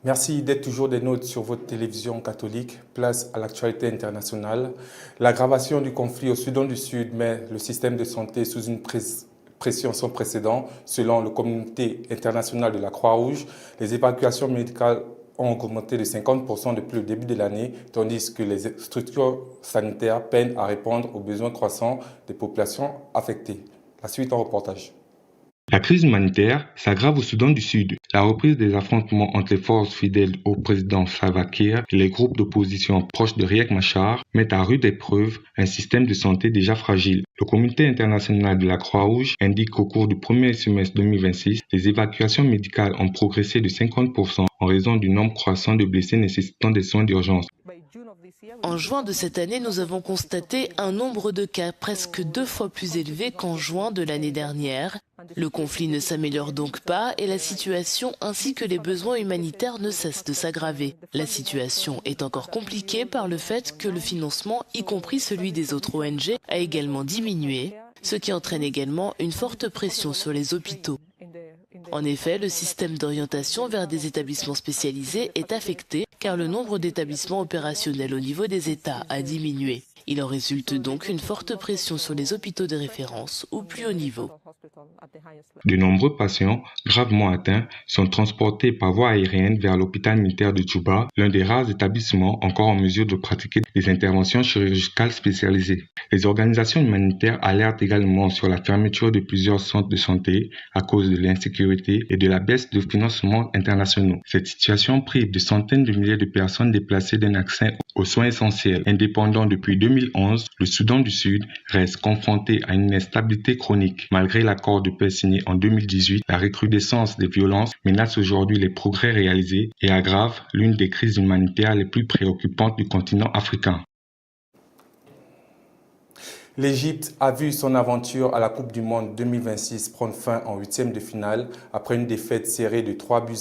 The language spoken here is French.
Merci d'être toujours des nôtres sur votre télévision catholique. Place à l'actualité internationale. L'aggravation du conflit au Soudan du Sud met le système de santé sous une pression sans précédent. Selon la communauté internationale de la Croix-Rouge, les évacuations médicales ont augmenté de 50% depuis le début de l'année, tandis que les structures sanitaires peinent à répondre aux besoins croissants des populations affectées. La suite en reportage. La crise humanitaire s'aggrave au Soudan du Sud. La reprise des affrontements entre les forces fidèles au président Salva Kiir et les groupes d'opposition proches de Riek Machar mettent à rude épreuve un système de santé déjà fragile. Le comité international de la Croix-Rouge indique qu'au cours du premier semestre 2026, les évacuations médicales ont progressé de 50% en raison du nombre croissant de blessés nécessitant des soins d'urgence. En juin de cette année, nous avons constaté un nombre de cas presque 2 fois plus élevé qu'en juin de l'année dernière. Le conflit ne s'améliore donc pas et la situation ainsi que les besoins humanitaires ne cessent de s'aggraver. La situation est encore compliquée par le fait que le financement, y compris celui des autres ONG, a également diminué, ce qui entraîne également une forte pression sur les hôpitaux. En effet, le système d'orientation vers des établissements spécialisés est affecté car le nombre d'établissements opérationnels au niveau des États a diminué. Il en résulte donc une forte pression sur les hôpitaux de référence au plus haut niveau. De nombreux patients gravement atteints sont transportés par voie aérienne vers l'hôpital militaire de Djouba, l'un des rares établissements encore en mesure de pratiquer des interventions chirurgicales spécialisées. Les organisations humanitaires alertent également sur la fermeture de plusieurs centres de santé à cause de l'insécurité et de la baisse de financements internationaux. Cette situation prive de centaines de milliers de personnes déplacées d'un accès aux soins essentiels. Indépendant depuis 2011, le Soudan du Sud reste confronté à une instabilité chronique. Malgré l'accord de paix signé en 2018, la recrudescence des violences menace aujourd'hui les progrès réalisés et aggrave l'une des crises humanitaires les plus préoccupantes du continent africain. L'Égypte a vu son aventure à la Coupe du Monde 2026 prendre fin en huitième de finale après une défaite serrée de 3 buts à